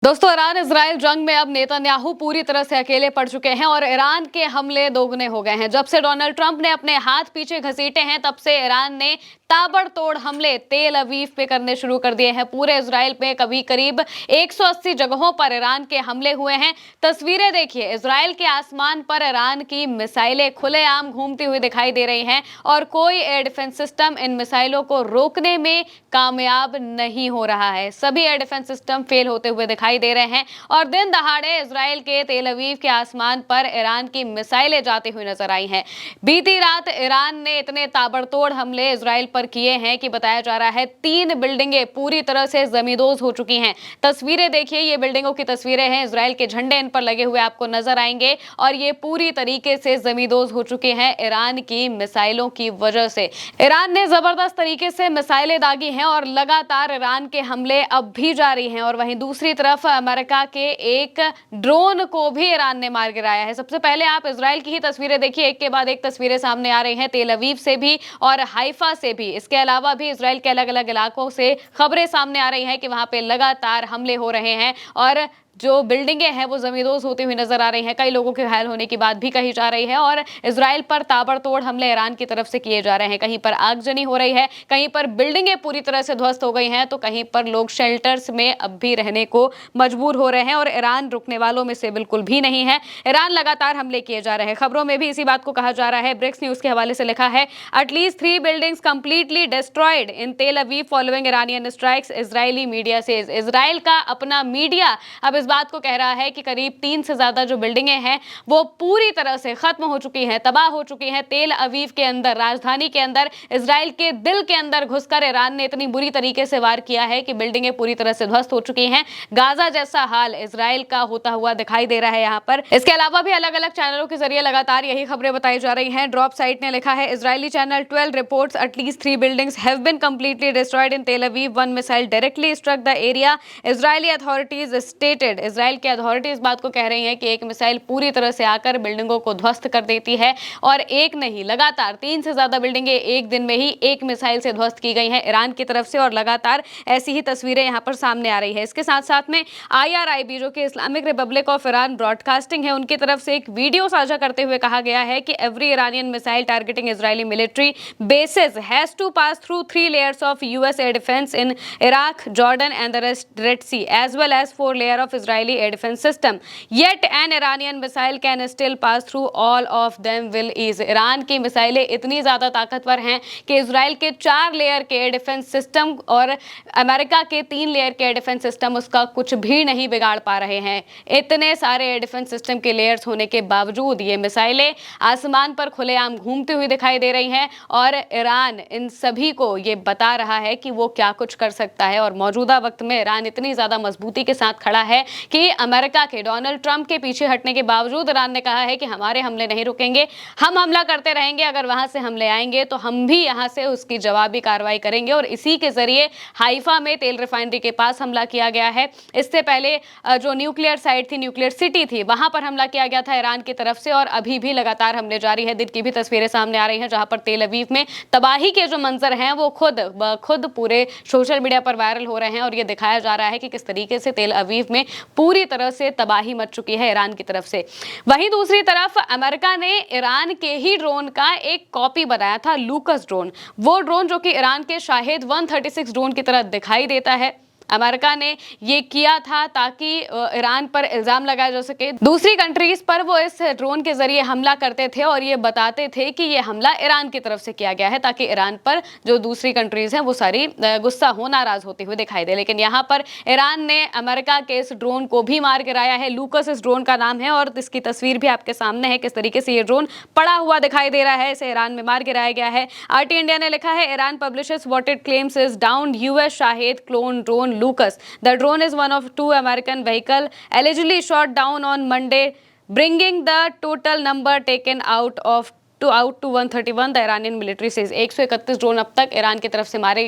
दोस्तों, Iran Israel जंग में अब नेतन्याहू पूरी तरह से अकेले पड़ चुके हैं और ईरान के हमले दोगुने हो गए हैं। जब से डोनाल्ड ट्रंप ने अपने हाथ पीछे घसीटे हैं, तब से ईरान ने ताबड़तोड़ हमले तेल अवीव पे करने शुरू कर दिए हैं। पूरे इजराइल पे कभी करीब 180 जगहों पर ईरान के हमले हुए हैं। तस्वीरें देखिए, इजराइल के आसमान पर ईरान की मिसाइलें खुलेआम घूमती हुई दिखाई दे रही हैं और कोई एयर डिफेंस सिस्टम इन मिसाइलों को रोकने में कामयाब नहीं हो रहा है। सभी एयर डिफेंस सिस्टम फेल होते हुए दिखाई दे रहे हैं और दिन दहाड़े इजराइल के तेल अवीव के आसमान पर ईरान की मिसाइलें जाती हुई नजर आई हैं। बीती रात ईरान ने इतने ताबड़तोड़ हमले इजराइल पर किए हैं कि बताया जा रहा है 3 बिल्डिंगें पूरी तरह से जमींदोज हो चुकी हैं। तस्वीरें देखिए, ये बिल्डिंगों की तस्वीरें हैं। इजराइल के झंडे इन पर लगे हुए आपको नजर आएंगे और ये पूरी तरीके से जमींदोज हो चुके हैं ईरान की मिसाइलों की वजह से। ईरान ने जबरदस्त तरीके से मिसाइलें दागी हैं और लगातार ईरान के हमले अब भी जारी हैं। और वहीं दूसरी तरफ अमेरिका के एक ड्रोन को भी ईरान ने मार गिराया है। सबसे पहले आप इजराइल की ही तस्वीरें देखिए, एक के बाद एक तस्वीरें सामने आ रही हैं, तेल अवीव से भी और हाइफा से भी। इसके अलावा भी इजराइल के अलग अलग इलाकों से खबरें सामने आ रही हैं कि वहां पे लगातार हमले हो रहे हैं और जो बिल्डिंगें हैं वो जमींदोज होती हुई नजर आ रही हैं। कई लोगों के घायल होने की बात भी कही जा रही है और इजराइल पर ताबड़तोड़ हमले ईरान की तरफ से किए जा रहे हैं। कहीं पर आगजनी हो रही है, कहीं पर बिल्डिंगें पूरी तरह से ध्वस्त हो गई हैं, तो कहीं पर लोग शेल्टर्स में अब भी रहने को मजबूर हो रहे हैं और ईरान रुकने वालों में से बिल्कुल भी नहीं है। ईरान लगातार हमले किए जा रहे हैं। खबरों में भी इसी बात को कहा जा रहा है। ब्रिक्स न्यूज के हवाले से लिखा है, at least 3 buildings completely destroyed in Tel Aviv following Iranian strikes, Israeli media से। इजराइल का अपना मीडिया अब इस बात को कह रहा है कि करीब 3 से ज्यादा जो बिल्डिंगें हैं वो पूरी तरह से खत्म हो चुकी हैं, तबाह हो चुकी हैं। तेल अवीव के अंदर, राजधानी के अंदर, इजराइल के दिल के अंदर घुसकर ईरान ने इतनी बुरी तरीके से वार किया है कि बिल्डिंगें पूरी तरह से ध्वस्त हो चुकी हैं। गाजा जैसा हाल इजराइल का होता हुआ दिखाई दे रहा है यहाँ पर। इसके अलावा भी अलग अलग चैनलों के जरिए लगातार यही खबरें बताई जा रही हैं। ड्रॉप साइट ने लिखा है, Israeli channel 12 reports at least 3 buildings have been completely destroyed in Tel Aviv, one missile directly struck the area, Israeli authorities stated. Israel के अथॉरिटी इस बात को कह रही हैं कि एक मिसाइल पूरी तरह से आकर बिल्डिंगों को ध्वस्त कर देती है और एक नहीं, लगातार 3 से ज्यादा बिल्डिंगें एक दिन में ही एक मिसाइल से ध्वस्त की गई हैं ईरान की तरफ से और लगातार ऐसी ही तस्वीरें यहां पर सामने आ रही है। इसके साथ साथ में IRIB, जो कि Islamic Republic of Iran broadcasting है, उनकी तरफ से एक वीडियो साझा करते हुए कहा गया है कि every Iranian missile targeting Israeli military bases has to pass through 3 layers of US air defence in Iraq, Jordan and the Red Sea, as well as 4 layer of Israeli air defence system, yet an Iranian missile can still pass through, all of them will ease। Iran की मिसाइलें इतनी ज्यादा ताकतवर हैं कि Israel के 4 layer के air defence system और अमेरिका के 3 लेयर के एयर डिफेंस सिस्टम उसका कुछ भी नहीं बिगाड़ पा रहे हैं। इतने सारे एयर डिफेंस सिस्टम के लेयर्स होने के बावजूद ये मिसाइलें आसमान पर खुलेआम घूमती हुई दिखाई दे रही हैं और ईरान इन सभी को ये बता रहा है कि वो क्या कुछ कर सकता है। और मौजूदा वक्त में ईरान इतनी ज्यादा मजबूती के साथ खड़ा है कि अमेरिका के डोनाल्ड ट्रंप के पीछे हटने के बावजूद ईरान ने कहा है कि हमारे हमले नहीं रुकेंगे, हम हमला करते रहेंगे। अगर वहां से हमले आएंगे तो हम भी यहां से उसकी जवाबी कार्रवाई करेंगे। और इसी के जरिए हाइफा में तेल रिफाइनरी के पास हमला किया गया है। इससे पहले जो न्यूक्लियर साइट थी, न्यूक्लियर सिटी थी, वहां पर हमला किया गया था ईरान की तरफ से और अभी भी लगातार हमले जारी है। दिन की भी तस्वीरें सामने आ रही हैं जहां पर तेल अवीव में तबाही के जो मंजर हैं वो खुद पूरे सोशल मीडिया पर वायरल हो रहे हैं और ये दिखाया जा रहा है कि किस तरीके से तेल अवीव में पूरी तरह से तबाही मच चुकी है ईरान की तरफ से। वहीं दूसरी तरफ अमेरिका ने ईरान के ही ड्रोन का एक कॉपी बनाया था, लूकस ड्रोन। वो ड्रोन जो कि ईरान के शाहिद 136 ड्रोन की तरह दिखाई देता है। अमेरिका ने ये किया था ताकि ईरान पर इल्जाम लगाया जा सके, दूसरी कंट्रीज पर वो इस ड्रोन के जरिए हमला करते थे और ये बताते थे कि ये हमला ईरान की तरफ से किया गया है ताकि ईरान पर जो दूसरी कंट्रीज हैं वो सारी गुस्सा हो, नाराज होती हुई दिखाई दे। लेकिन यहाँ पर ईरान ने अमेरिका के इस ड्रोन को भी मार गिराया है। लूकस इस ड्रोन का नाम है और इसकी तस्वीर भी आपके सामने है, किस तरीके से ये ड्रोन पड़ा हुआ दिखाई दे रहा है। इसे ईरान में मार गिराया गया है। RT इंडिया ने लिखा है, Iran publishes what it claims is down US Shahid clone drone Lucas. The drone is one of 2 American vehicle allegedly shot down on Monday, bringing the total number taken out of out to 131 the Iranian military says। 131 drone अब तक Iran की तरफ से मार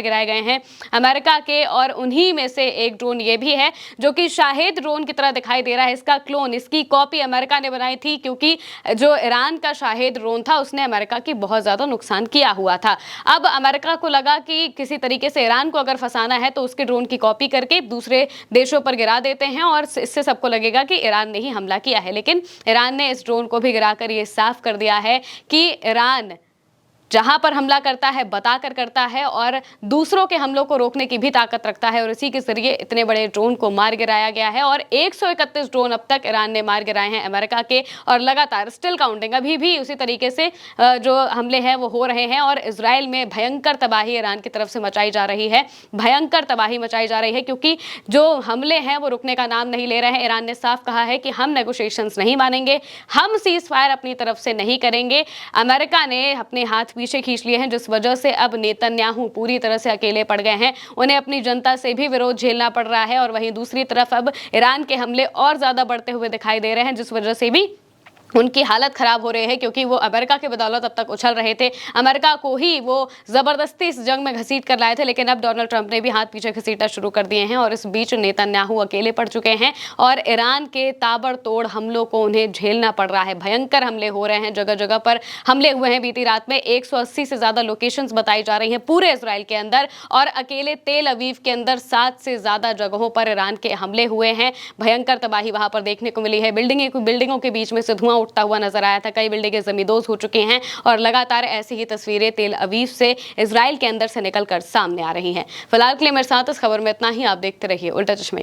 गिराए गए हैं America के, और उन्हीं में से एक ड्रोन ये भी है जो कि शाहिद ड्रोन की तरह दिखाई दे रहा है। इसका क्लोन, इसकी कॉपी अमेरिका ने बनाई थी, क्योंकि जो ईरान का शाहिद ड्रोन था उसने अमेरिका की बहुत ज्यादा नुकसान किया हुआ था। अब अमेरिका को लगा कि किसी तरीके से ईरान को अगर फंसाना है तो उसके ड्रोन की कॉपी करके दूसरे देशों पर गिरा देते हैं और इससे सबको लगेगा कि ईरान ने ही हमला किया है। लेकिन ईरान ने इस ड्रोन को भी गिराकर ये साफ कर दिया है कि ईरान जहां पर हमला करता है बताकर करता है और दूसरों के हमलों को रोकने की भी ताकत रखता है, और इसी के जरिए इतने बड़े ड्रोन को मार गिराया गया है। और 131 ड्रोन अब तक ईरान ने मार गिराए हैं अमेरिका के, और लगातार स्टिल काउंटिंग, अभी भी उसी तरीके से जो हमले हैं वो हो रहे हैं। और इजराइल में भयंकर तबाही ईरान की तरफ से मचाई जा रही है, भयंकर तबाही मचाई जा रही है, क्योंकि जो हमले हैं वो रुकने का नाम नहीं ले रहे हैं। ईरान ने साफ कहा है कि हम नेगोशिएशंस नहीं मानेंगे, हम सीज फायर अपनी तरफ से नहीं करेंगे। अमेरिका ने अपने हाथ पीछे खींच लिए हैं, जिस वजह से अब नेतन्याहू पूरी तरह से अकेले पड़ गए हैं। उन्हें अपनी जनता से भी विरोध झेलना पड़ रहा है, और वहीं दूसरी तरफ अब ईरान के हमले और ज्यादा बढ़ते हुए दिखाई दे रहे हैं, जिस वजह से भी उनकी हालत खराब हो रही है, क्योंकि वो अमेरिका के बदौलत अब तक उछल रहे थे। अमेरिका को ही वो जबरदस्ती इस जंग में घसीट कर लाए थे, लेकिन अब डोनाल्ड ट्रंप ने भी हाथ पीछे घसीटना शुरू कर दिए हैं, और इस बीच नेतन्याहू अकेले पड़ चुके हैं और ईरान के ताबड़तोड़ हमलों को उन्हें झेलना पड़ रहा है। भयंकर हमले हो रहे हैं, जगह जगह पर हमले हुए हैं। बीती रात में 180 से ज्यादा लोकेशंस बताई जा रही हैं पूरे इजराइल के अंदर, और अकेले तेल अवीव के अंदर 7 से ज्यादा जगहों पर ईरान के हमले हुए हैं। भयंकर तबाही वहां पर देखने को मिली है। बिल्डिंगों के बीच में से धुआं उठता हुआ नजर आया था, कई बिल्डिंगें जमींदोज हो चुकी हैं, और लगातार ऐसी ही तस्वीरें तेल अवीव से इजराइल के अंदर से निकलकर सामने आ रही हैं। फिलहाल के लिए मेरे साथ इस खबर में इतना ही। आप देखते रहिए उल्टा चश्मा।